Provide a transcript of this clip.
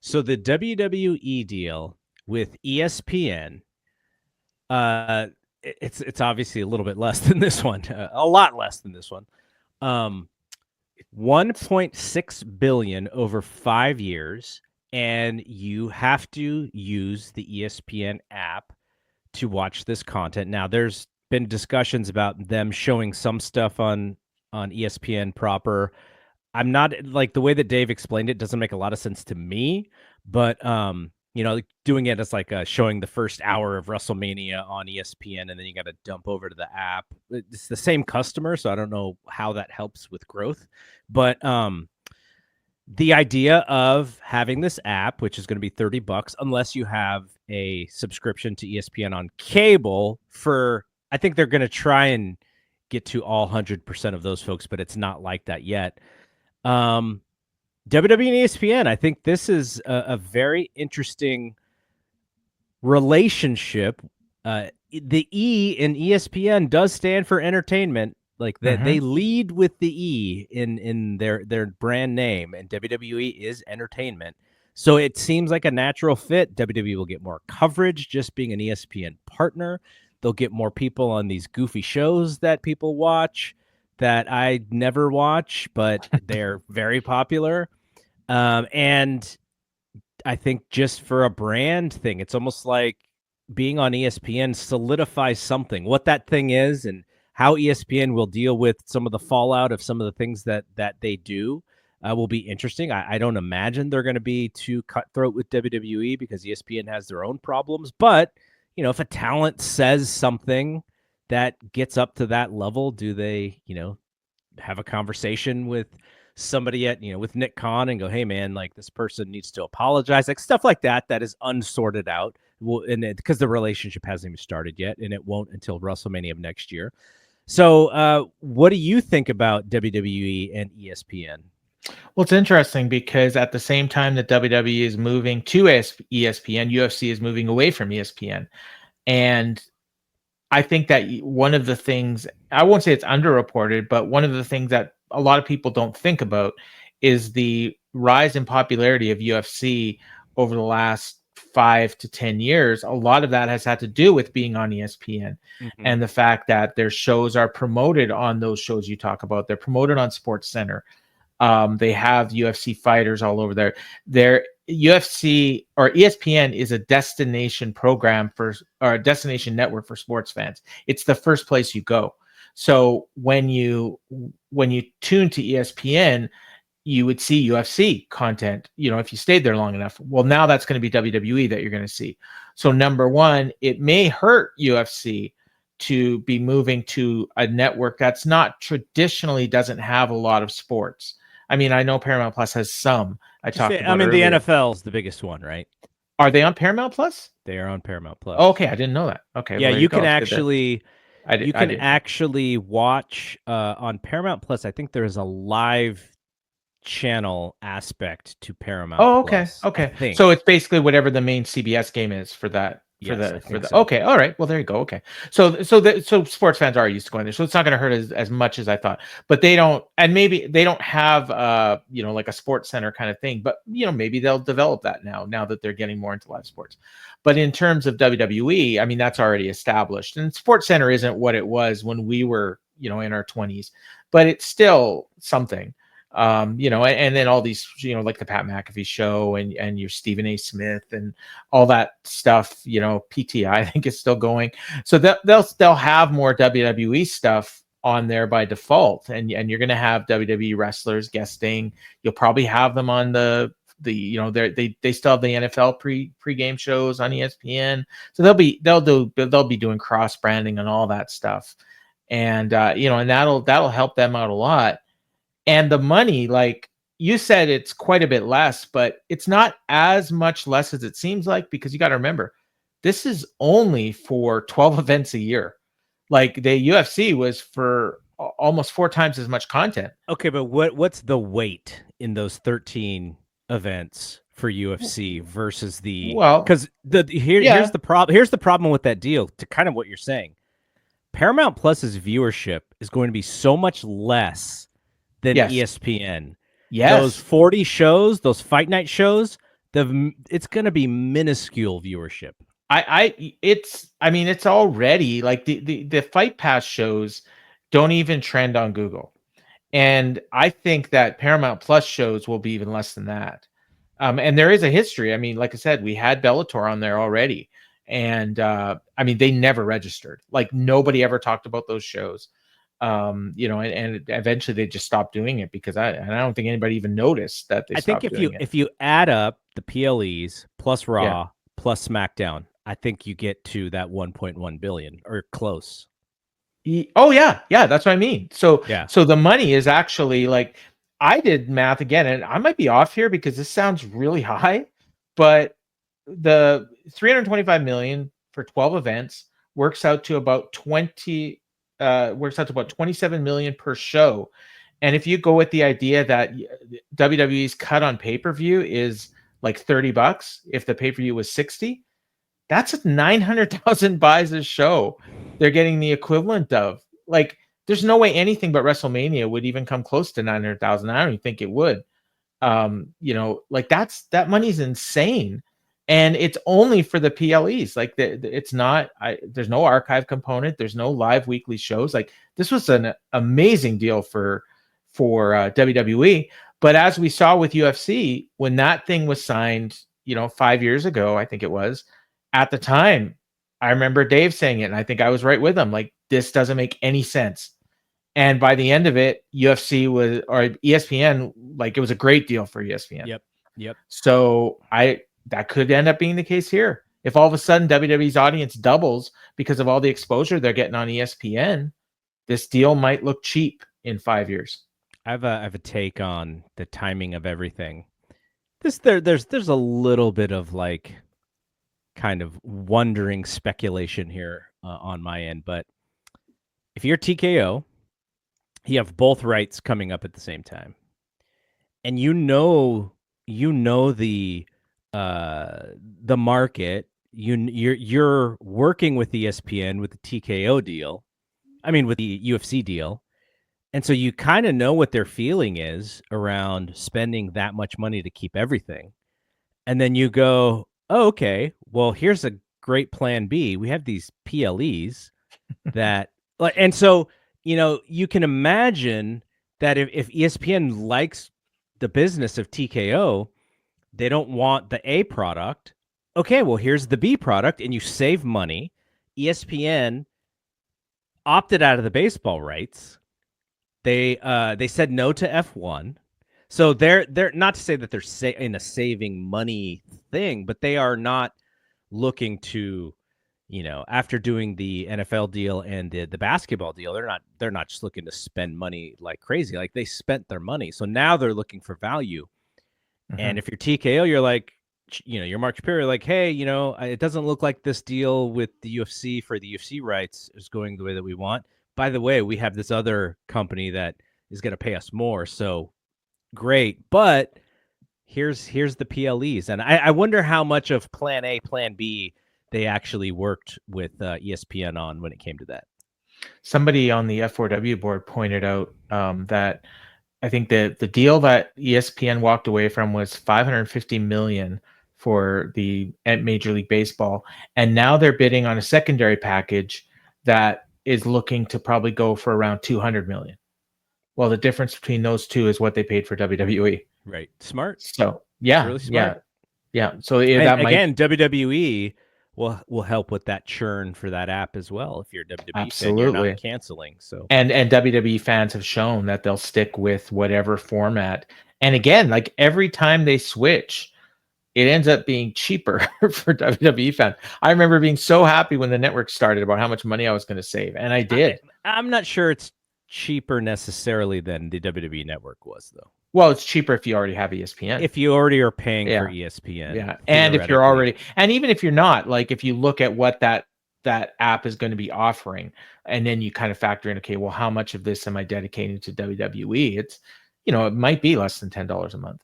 So the WWE deal with ESPN, it's obviously a little bit less than this one, a lot less than this one. 1.6 billion over 5 years, and you have to use the ESPN app to watch this content. Now, there's been discussions about them showing some stuff on ESPN proper. I'm not like the way that Dave explained it doesn't make a lot of sense to me, but doing it as like showing the first hour of WrestleMania on ESPN and then you got to dump over to the app. It's the same customer, so I don't know how that helps with growth, but the idea of having this app, which is going to be $30 unless you have a subscription to ESPN on cable I think they're going to try and get to all 100% of those folks, but it's not like that yet. WWE and ESPN, I think this is a very interesting relationship. The E in ESPN does stand for entertainment. Like that, they lead with the E in their brand name, and WWE is entertainment. So it seems like a natural fit. WWE will get more coverage just being an ESPN partner. They'll get more people on these goofy shows that people watch that I never watch, but they're very popular. And I think just for a brand thing, it's almost like being on ESPN solidifies something. What that thing is and how ESPN will deal with some of the fallout of some of the things that they do will be interesting. I don't imagine they're going to be too cutthroat with WWE because ESPN has their own problems. But, if a talent says something that gets up to that level, do they, have a conversation with somebody at, with Nick Khan and go, hey, man, like this person needs to apologize, like stuff like that is unsorted out. Well, and because the relationship hasn't even started yet, and it won't until WrestleMania of next year. So what do you think about WWE and ESPN? Well, it's interesting because at the same time that WWE is moving to ESPN, UFC is moving away from ESPN. And I think that one of the things, I won't say it's underreported, but one of the things that a lot of people don't think about is the rise in popularity of UFC over the last 5 to 10 years. A lot of that has had to do with being on ESPN and the fact that their shows are promoted on those shows you talk about. They're promoted on SportsCenter. They have UFC fighters all over there. Their UFC or ESPN is a destination program or a destination network for sports fans. It's the first place you go. So when you tune to ESPN, you would see UFC content, if you stayed there long enough. Well, now that's going to be WWE that you're going to see. So number one, it may hurt UFC to be moving to a network that's not traditionally doesn't have a lot of sports. I mean, I know Paramount Plus has some. The NFL is the biggest one, right? Are they on Paramount Plus? They are on Paramount Plus. Oh, okay, I didn't know that. Okay, yeah, well, you can actually actually watch on Paramount Plus. I think there is a live channel aspect to Paramount. Oh, okay, Plus, okay. So it's basically whatever the main CBS game is for that. So. Okay, all right. Well, there you go. Okay, so sports fans are used to going there, so it's not going to hurt as much as I thought. But they don't, and maybe they don't have like a sports center kind of thing. But maybe they'll develop that now that they're getting more into live sports. But in terms of WWE, I mean that's already established, and Sports Center isn't what it was when we were in our 20s, but it's still something. And then all these, like the Pat McAfee show and your Stephen A. Smith and all that stuff, PTI, I think is still going. So they'll have more WWE stuff on there by default. And you're going to have WWE wrestlers guesting. You'll probably have them on they still have the NFL pre-game shows on ESPN. So they'll be doing cross branding and all that stuff. And, and that'll help them out a lot. And the money, like you said, it's quite a bit less, but it's not as much less as it seems like, because you got to remember, this is only for 12 events a year. Like the UFC was for almost 4 times as much content. Okay, but what's the weight in those 13 events for UFC versus because here's the problem. Here's the problem with that deal. To kind of what you're saying, Paramount Plus's viewership is going to be so much less than ESPN. Yes. Those 40 shows, those fight night shows, it's going to be minuscule viewership. It's already like the Fight Pass shows don't even trend on Google. And I think that Paramount Plus shows will be even less than that. And there is a history. I mean, like I said, we had Bellator on there already. And they never registered. Like nobody ever talked about those shows. And eventually they just stopped doing it because I don't think anybody even noticed that they stopped doing it. If you add up the PLEs plus Raw plus SmackDown, I think you get to that 1.1 billion or close. Oh yeah, that's what I mean. So the money is actually like, I did math again, and I might be off here because this sounds really high, but the 325 million for 12 events works out to about 27 million per show. And if you go with the idea that WWE's cut on pay-per-view is like $30, if the pay-per-view was 60, that's 900,000 buys a show. They're getting the equivalent of. Like, there's no way anything but WrestleMania would even come close to 900,000. I don't even think it would. Like that money's insane. And it's only for the PLEs. Like it's not, there's no archive component. There's no live weekly shows. Like this was an amazing deal for WWE. But as we saw with UFC, when that thing was signed, 5 years ago, I think it was, at the time, I remember Dave saying it, and I think I was right with him. Like, this doesn't make any sense. And by the end of it, UFC or ESPN, like, it was a great deal for ESPN. Yep. So that could end up being the case here. If all of a sudden WWE's audience doubles because of all the exposure they're getting on ESPN, this deal might look cheap in 5 years. I have a take on the timing of everything. There's a little bit of like kind of wondering speculation here on my end, but if you're TKO, you have both rights coming up at the same time, and you know the market. You're working with ESPN with the TKO deal. I mean, with the UFC deal. And so you kind of know what their feeling is around spending that much money to keep everything. And then you go, oh, okay, well, here's a great plan B. We have these PLEs that, and so, you can imagine that if ESPN likes the business of TKO, they don't want the A product. Okay, well, here's the B product, and you save money. ESPN opted out of the baseball rights. They said no to F1. So they're not to say that they're in a saving money thing, but they are not looking to, after doing the NFL deal and the basketball deal, they're not just looking to spend money like crazy. Like, they spent their money. So now they're looking for value. Mm-hmm. And if you're TKO, you're like, you're Mark Shapiro, like, hey, it doesn't look like this deal with the UFC for the UFC rights is going the way that we want. By the way, we have this other company that is going to pay us more. So great. But here's the PLEs. And I wonder how much of plan A, plan B they actually worked with ESPN on when it came to that. Somebody on the F4W board pointed out that I think the deal that ESPN walked away from was $550 million for the Major League Baseball. And now they're bidding on a secondary package that is looking to probably go for around $200 million. Well, the difference between those two is what they paid for WWE. Right. Smart. So yeah, really smart. Yeah. So WWE will help with that churn for that app as well. If you're a WWE fan, you're not canceling. So and WWE fans have shown that they'll stick with whatever format. And again, like every time they switch, it ends up being cheaper for WWE fans. I remember being so happy when the network started about how much money I was going to save, and I did. I'm not sure it's cheaper necessarily than the WWE network was, though. Well, it's cheaper if you already have ESPN. If you already are paying for ESPN. Yeah. And if you're already, and even if you're not, like if you look at what that app is going to be offering, and then you kind of factor in, okay, well, how much of this am I dedicating to WWE? It's, it might be less than $10 a month.